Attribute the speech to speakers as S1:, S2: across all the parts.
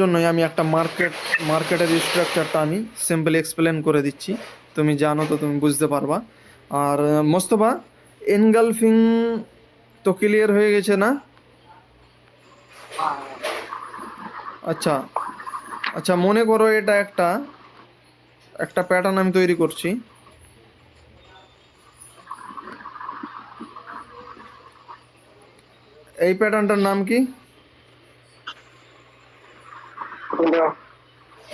S1: জন্যই আমি একটা মার্কেটের স্ট্রাকচারটা আমি সিম্পলি এক্সপ্লেন করে দিচ্ছি। তুমি জানো তো, তুমি বুঝতে পারবা। আর মোস্তফা, এনগালফিং তো ক্লিয়ার হয়ে গেছে না? আচ্ছা আচ্ছা, মনে করো এটা একটা একটা প্যাটার্ন আমি তৈরি করছি। এই প্যাটার্নটার নাম কি?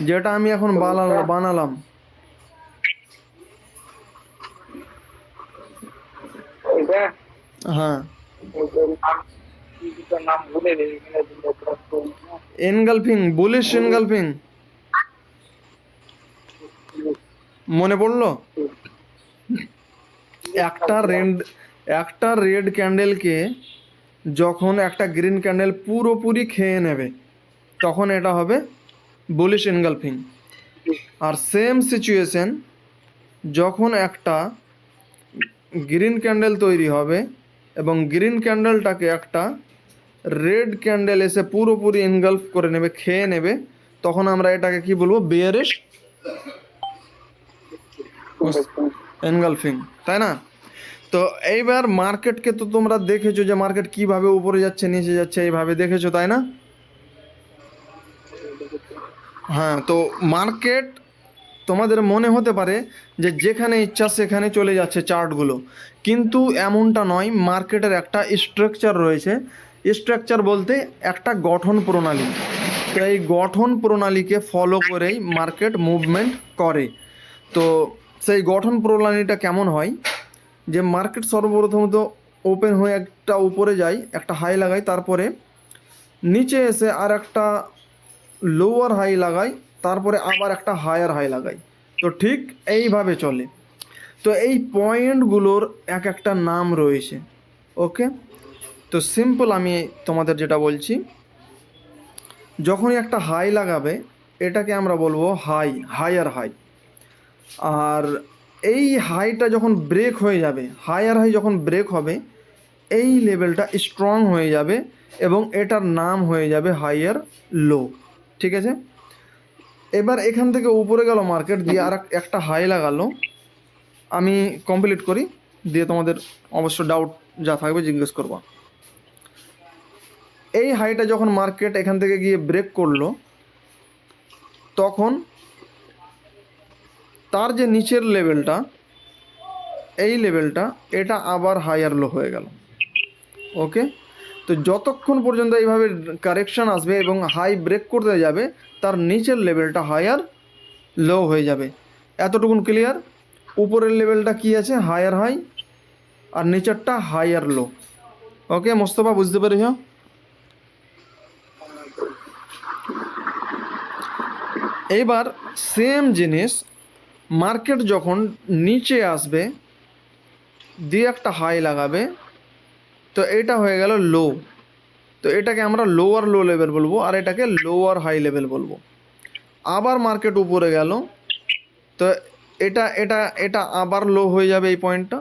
S1: যেটা আমি এখন বানালাম। হ্যাঁ, এনগালফিং, বুলিশ এনগালফিং মনে পড়লো? একটা রেড ক্যান্ডেলকে যখন একটা গ্রিন ক্যান্ডেল পুরোপুরি খেয়ে নেবে, তখন এটা হবে বুলিশ এনগালফিং। আর সেম সিচুয়েশন যখন একটা গ্রিন ক্যান্ডেল তৈরি হবে এবং গ্রিন ক্যান্ডেলটাকে একটা রেড ক্যান্ডেল এসে পুরোপুরি এনগালফ করে নেবে, খেয়ে নেবে, তখন আমরা এটাকে কি বলবো? বেয়ারিশ এনগালফিং, তাই না? তো এইবার মার্কেটকে তো তোমরা দেখেছো যে মার্কেট কিভাবে উপরে যাচ্ছে নিচে যাচ্ছে, এইভাবে দেখেছো, তাই না? হ্যাঁ, তো মার্কেট তোমাদের মনে হতে পারে যে যেখানে ইচ্ছা সেখানে চলে যাচ্ছে চার্টগুলো, কিন্তু এমনটা নয়। মার্কেটের একটা স্ট্রাকচার রয়েছে। স্ট্রাকচার বলতে একটা গঠন প্রণালী। তো এই গঠন প্রণালীকে ফলো করেই মার্কেট মুভমেন্ট করে। তো সেই গঠন প্রণালীটা কেমন হয়? যে মার্কেট সর্বপ্রথমত ওপেন হয়ে একটা উপরে যায়, একটা হাই লাগায়, তারপরে নিচে এসে আর একটা লোয়ার হাই লাগায়, তারপরে আবার একটা হায়ার হাই লাগায়। তো ঠিক এইভাবে চলে। তো এই পয়েন্টগুলোর এক একটা নাম রয়েছে। ওকে, তো সিম্পল আমি তোমাদের যেটা বলছি, যখনই একটা হাই লাগাবে এটাকে আমরা বলবো হায়ার হাই। আর এই হাইটা যখন ব্রেক হয়ে যাবে, হায়ার হাই যখন ব্রেক হবে, এই লেভেলটা স্ট্রং হয়ে যাবে এবং এটার নাম হয়ে যাবে হায়ার লো। ঠিক আছে, এবার এখান থেকে উপরে গেল মার্কেট, দিয়ে আর একটা হাই লাগালো। আমি কমপ্লিট করি, দিয়ে তোমাদের অবশ্য ডাউট যা থাকবে জিজ্ঞেস করবা। এই হাইটা যখন মার্কেট এখান থেকে গিয়ে ব্রেক করলো, তখন তার যে নিচের লেভেলটা, এই লেভেলটা, এটা আবার হায়ার লো হয়ে গেল। ওকে, তো যতক্ষণ পর্যন্ত এইভাবে কারেকশান আসবে এবং হাই ব্রেক করতে যাবে, তার নিচের লেভেলটা হায়ার লো হয়ে যাবে। এতটুকুন ক্লিয়ার? উপরের লেভেলটা কি আছে? হায়ার হাই, আর নিচেরটা হায়ার লো। ওকে মোস্তফা, বুঝতে পেরেছ? এইবার সেম জিনিস মার্কেট যখন নিচে আসবে, দিয়ে একটা হাই লাগাবে, তো এটা হয়ে গেল লো। তো এটাকে আমরা লোয়ার লো লেভেল বলবো, আর এটাকে লোয়ার হাই লেভেল বলবো। আবার মার্কেট উপরে গেল, তো এটা এটা এটা আবার লো হয়ে যাবে এই পয়েন্টটা,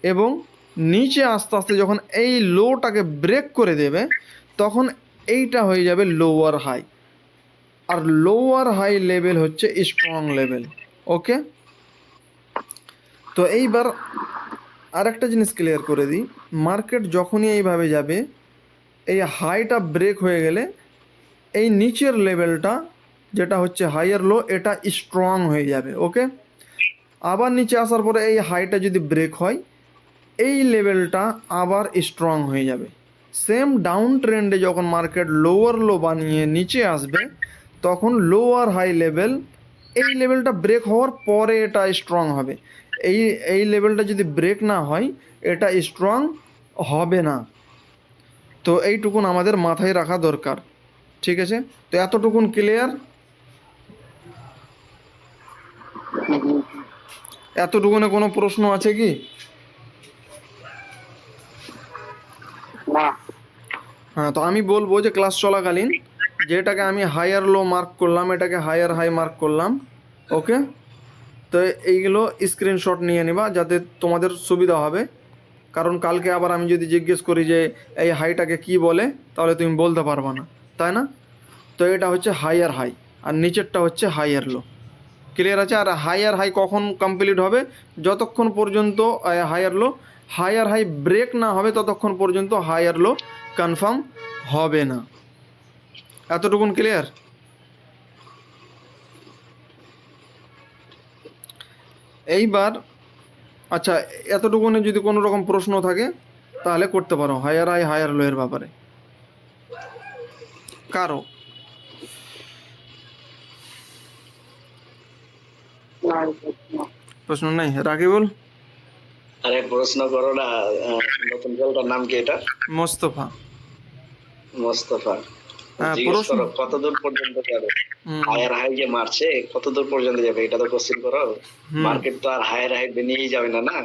S1: এবং নিচে আস্তে আস্তে যখন এই লোটাকে ব্রেক করে দেবে, তখন এইটা হয়ে যাবে লোয়ার হাই। আর লোয়ার হাই লেভেল হচ্ছে স্ট্রং লেভেল। ওকে, তো এইবার আর একটা জিনিস ক্লিয়ার করে দিই, মার্কেট যখনই এইভাবে যাবে, এই হাইটা ব্রেক হয়ে গেলে এই নিচের লেভেলটা যেটা হচ্ছে হাইয়ার লো, এটা স্ট্রং হয়ে যাবে। ওকে, আবার নিচে আসার পরে এই হাইটা যদি ব্রেক হয়, এই লেভেলটা আবার স্ট্রং হয়ে যাবে। সেম ডাউন ট্রেন্ডে যখন মার্কেট লোয়ার লো বানিয়ে নিচে আসবে, তখন লোয়ার হাই লেভেল, এই লেভেলটা ব্রেক হওয়ার পরে এটা স্ট্রং হবে। এই লেভেলটা যদি ব্রেক না হয়, এটা স্ট্রং হবে না। তো এইটুকুন আমাদের মাথায় রাখা দরকার। ঠিক আছে, তো এতটুকুন ক্লিয়ার? এতটুকুনে কোনো প্রশ্ন আছে কি? হ্যাঁ, তো আমি বলবো যে ক্লাস চলাকালীন যেটাকে আমি হায়ার লো মার্ক করলাম, এটাকে হায়ার হাই মার্ক করলাম। ওকে, তো এইগুলো স্ক্রিনশট নিয়ে নেবা যাতে তোমাদের সুবিধা হবে। কারণ কালকে আবার আমি যদি জিজ্ঞেস করি যে এই হাইটাকে কি বলে, তাহলে তুমি বলতে পারবা না, তাই না? তো এটা হচ্ছে হাইয়ার হাই, আর নিচেরটা হচ্ছে হাইয়ার লো। ক্লিয়ার আছে? আর হাইয়ার হাই কখন কমপ্লিট হবে? যতক্ষণ পর্যন্ত হাইয়ার হাই ব্রেক না হবে ততক্ষণ পর্যন্ত হাইয়ার লো কনফার্ম হবে না। এতটুকুন ক্লিয়ার? এইবার আচ্ছা, এতটুকুনে যদি কোনো রকম প্রশ্ন থাকে তাহলে করতে পারো হাইয়ার হাই হাইয়ার লো এর ব্যাপারে। কারো প্রশ্ন নাই? রাকিবুল?
S2: আরে প্রশ্ন করো না। নতুন খেলটার নাম কি এটা?
S1: মোস্তফা।
S2: মোস্তফা।
S1: হ্যাঁ,
S2: জিজ্ঞেস
S1: প্রশ্ন।
S2: করো কত দূর পর্যন্ত যাবে।
S1: হুম,
S2: হায়ার হাই যে মারছে কত দূর পর্যন্ত যাবে এটা তো কোশ্চেন করো।
S1: হুম,
S2: মার্কেট তো আর হায়ার হাই নিয়েই যাবে না না।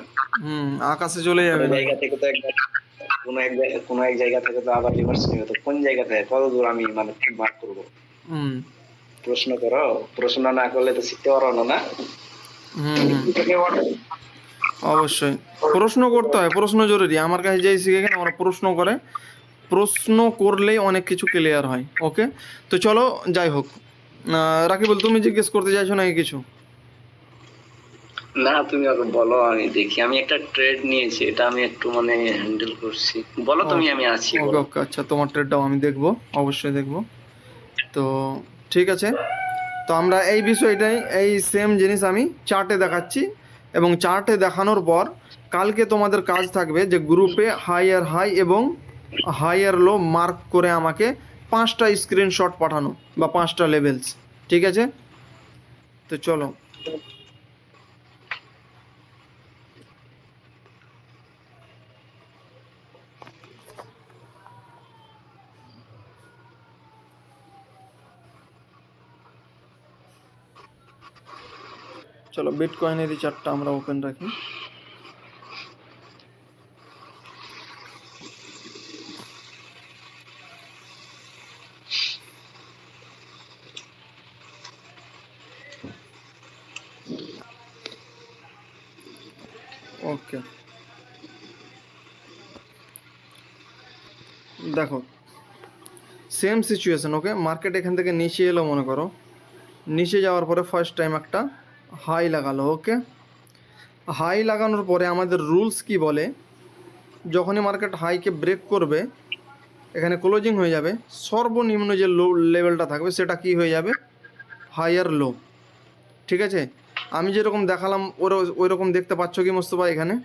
S1: আকাশে চলে
S2: কোনো
S1: যাবে না।
S2: জায়গা থেকে তো একবার কোনো এক জায়গা থেকে তো আবার রিভার্স নিবে, তো কোন জায়গা থেকে কত দূর আমি মানে মার্ক করবো?
S1: হুম,
S2: প্রশ্ন করো। প্রশ্ন না করলে তো শিখতে পারো না না।
S1: হুম, অবশ্যই প্রশ্ন করতে হয়, প্রশ্ন জরুরি। আমার কাছে যেই শিখে গেলে আমরা প্রশ্ন করে, প্রশ্ন করলেই অনেক কিছু ক্লিয়ার হয়। ওকে, তো চলো যাই হোক। রাকিবুল, তুমি জিজ্ঞেস করতে চাইছো নাকি কিছু?
S2: না তুমি আগে বলো, আমি দেখি। আমি একটা ট্রেড নিয়েছি, এটা আমি একটু মানে হ্যান্ডেল করছি। বলো তুমি, আমি আছি।
S1: ওকে ওকে, আচ্ছা, তোমার ট্রেডটাও আমি দেখবো, অবশ্যই দেখবো। তো ঠিক আছে, তো আমরা এই বিষয়টাই, এই সেম জিনিস আমি চার্টে দেখাচ্ছি, এবং চার্টে দেখানোর পর কালকে তোমাদের কাজ থাকবে যে গ্রুপে হাইয়ার হাই এবং হাইয়ার লো মার্ক করে আমাকে 5টা স্ক্রিনশট পাঠানো, বা 5টা লেভেলস। ঠিক আছে, তো চলো। চলো বিটকয়েনের এই চার্টটা আমরা ওপেন রাখি। ওকে, দেখো সেম সিচুয়েশন। ওকে, মার্কেট এখান থেকে নিচে এলো, মনে করো নিচে যাওয়ার পরে ফার্স্ট টাইম একটা হাই লাগালো। ওকে, হাই লাগানোর পরে আমাদের রুলস কি বলে, যখনই মার্কেট হাইকে ব্রেক করবে, এখানে ক্লোজিং হয়ে যাবে, সর্বনিম্ন যে লো লেভেলটা থাকবে সেটা কি হয়ে যাবে? হাইয়ার লো। ঠিক আছে, আমি যেরকম দেখালাম ওই রকম দেখতে পাচ্ছ কি মোস্তফা? এখানে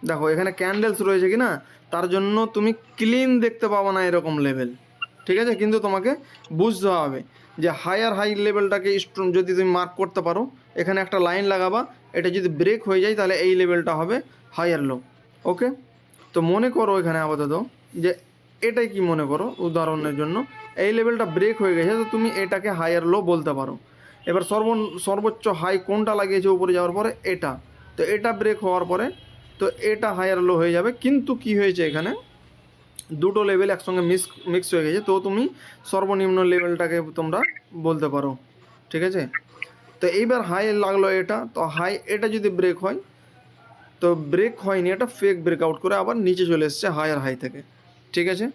S1: দেখো, এখানে ক্যান্ডেলস রয়েছে কি না, তার জন্য তুমি ক্লিন দেখতে পাবো না এরকম লেভেল। ঠিক আছে, কিন্তু তোমাকে বুঝতে হবে যে হায়ার হাই লেভেলটাকে যদি তুমি মার্ক করতে পারো, এখানে একটা লাইন লাগাবা, এটা যদি ব্রেক হয়ে যায় তাহলে এই লেভেলটা হবে হায়ার লো। ওকে, তো মনে করো এখানে আপাতত যে এটাই কি মনে করো উদাহরণের জন্য, এই লেভেলটা ব্রেক হয়ে গেছে, তো তুমি এটাকে হায়ার লো বলতে পারো। এবার সর্বোচ্চ হাই কোনটা লাগিয়েছে উপরে যাওয়ার পরে? এটা। তো এটা ব্রেক হওয়ার পরে তো এটা হায়ার লো হয়ে যাবে। কিন্তু কি হয়েছে, এখানে দুটো লেভেল একসঙ্গে মিক্স হয়ে গেছে, তো তুমি সর্বনিম্ন লেভেলটাকে তোমরা বলতে পারো। ঠিক আছে, তো এইবার হাই লাগলো এটা, তো হাই এটা যদি ব্রেক হয়, তো ব্রেক হয়নি, এটা ফেক ব্রেকআউট করে আবার নিচে চলে এসছে হায়ার হাই থেকে। ঠিক আছে,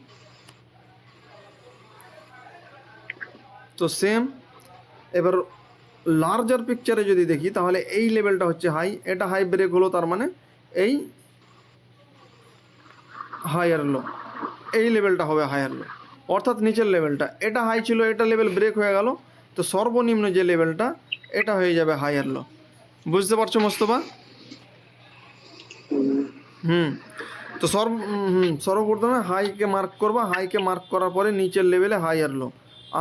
S1: তো সেম এবার লার্জার পিকচারে যদি দেখি, তাহলে এই লেভেলটা হচ্ছে হাই, এটা হাই ব্রেক হলো, তার মানে এই হায়ার লো, এই লেভেলটা হবে হায়ার লো, অর্থাৎ নিচের লেভেলটা। এটা হাই ছিল, এটা লেভেল ব্রেক হয়ে গেল, তো সর্বনিম্ন যে লেভেলটা এটা হয়ে যাবে হায়ার লো। বুঝতে পারছো মোস্তফা? হুম, তো সর্বপ্রথমে হাইকে মার্ক করবা, হাইকে মার্ক করার পরে নিচের লেভেলে হায়ার লো,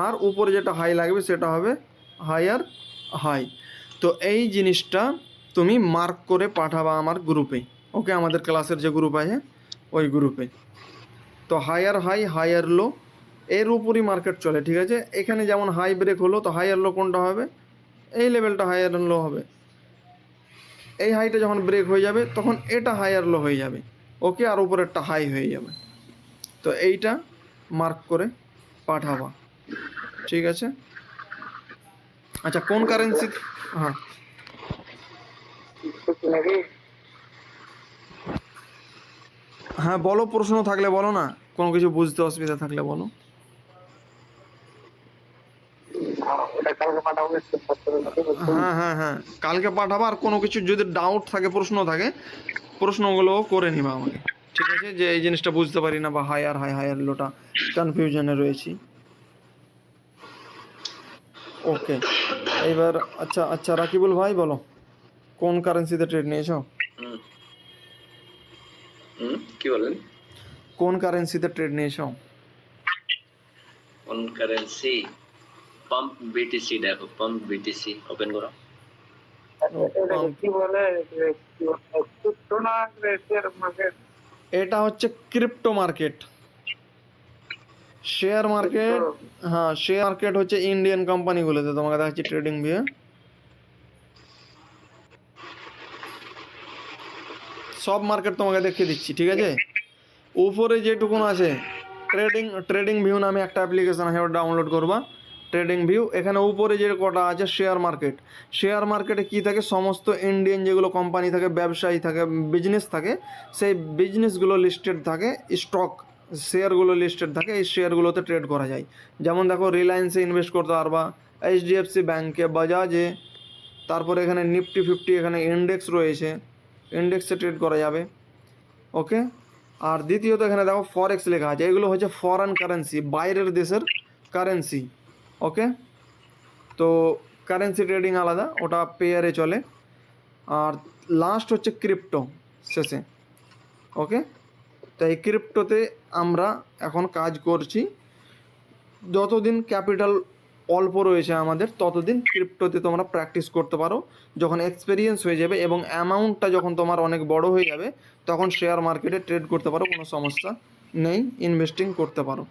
S1: আর উপরে যেটা হাই লাগবে সেটা হবে হায়ার হাই। তো এই জিনিসটা তুমি মার্ক করে পাঠাবা আমার গ্রুপে। ওকে, আমাদের ক্লাসের যে গ্রুপ আছে ওই গ্রুপে। তো হায়ার হাই হায়ার লো এর উপরই মার্কেট চলে। ঠিক আছে, এখানে যেমন হাই ব্রেক হলো, তো হায়ার লো কোনটা হবে? এই লেভেলটা হায়ার লো হবে। এই হাইটা যখন ব্রেক হয়ে যাবে তখন এটা হায়ার লো হয়ে যাবে। ওকে, আর উপরেরটা হাই হয়ে যাবে। তো এইটা মার্ক করে পাঠাবা। ঠিক আছে, আচ্ছা কোন কারেন্সি? হ্যাঁ হ্যাঁ, বলো, প্রশ্ন থাকলে বলো না, কোনো কিছু বুঝতে অসুবিধা থাকলে বলো।
S3: পাঠাবো
S1: হ্যাঁ হ্যাঁ হ্যাঁ, কালকে পাঠাবো। আর কোনো কিছু যদি ডাউট থাকে, প্রশ্ন থাকে, প্রশ্নগুলো করে নিবা আমাকে, ঠিক আছে? যে এই জিনিসটা বুঝতে পারি না, বা হায়ার লোটা কনফিউশনে রয়েছি। ওকে, এইবার আচ্ছা আচ্ছা রাকিবুল ভাই বলো, কোন কারেন্সিতে ট্রেড নিয়েছো?
S2: হুম হুম, কি বলেন?
S1: কোন কারেন্সিতে ট্রেড নিয়েছো?
S2: কোন কারেন্সি? পাম্প বিটিসি, দেখো পাম্প বিটিসি ওপেন করো।
S3: কি বলে ক্রিপ্টো না শেয়ার মার্কেট?
S1: এটা হচ্ছে ক্রিপ্টো মার্কেট। শেয়ার মার্কেট, হ্যাঁ শেয়ার মার্কেট হচ্ছে ইন্ডিয়ান কোম্পানিগুলোতে। তোমাকে দেখাচ্ছি ট্রেডিং ভিউ, সব মার্কেট তোমাকে দেখিয়ে দিচ্ছি, ঠিক আছে? উপরে যেটুকুন আছে ট্রেডিং ভিউ নামে একটা অ্যাপ্লিকেশন আছে, ওটা ডাউনলোড করবা। ট্রেডিং ভিউ, এখানে উপরে যে কটা আছে শেয়ার মার্কেট। শেয়ার মার্কেটে কী থাকে, সমস্ত ইন্ডিয়ান যেগুলো কোম্পানি থাকে, ব্যবসায়ী থাকে, বিজনেস থাকে, সেই বিজনেসগুলো লিস্টেড থাকে, স্টক শেয়ারগুলো লিস্টেড থাকে, এই শেয়ারগুলোতে ট্রেড করা যায়। যেমন দেখো, রিলায়েন্সে ইনভেস্ট করতে পারবা, এইচডিএফসি ব্যাঙ্কে, বাজাজে, তারপরে এখানে নিফটি 50, এখানে ইন্ডেক্স রয়েছে, ইন্ডেক্সে ট্রেড করা যাবে। ওকে, আর দ্বিতীয়ত এখানে দেখো ফরেক্স লেখা আছে, এগুলো হচ্ছে ফরেন কারেন্সি, বাইরের দেশের কারেন্সি। ওকে, তো কারেন্সি ট্রেডিং আলাদা, ওটা পেয়ারে চলে। আর লাস্ট হচ্ছে ক্রিপ্টো শেষে। ওকে, তো এই ক্রিপ্টোতে আমরা এখন কাজ করছি। যতদিন ক্যাপিটাল অল্প রয়েছে আমাদের, ততদিন ক্রিপ্টোতে তোমরা প্র্যাকটিস করতে পারো। যখন এক্সপিরিয়েন্স হয়ে যাবে এবং অ্যামাউন্টটা যখন তোমার অনেক বড় হয়ে যাবে, তখন শেয়ার মার্কেটে ট্রেড করতে পারো, কোনো সমস্যা নেই, ইনভেস্টিং করতে পারো।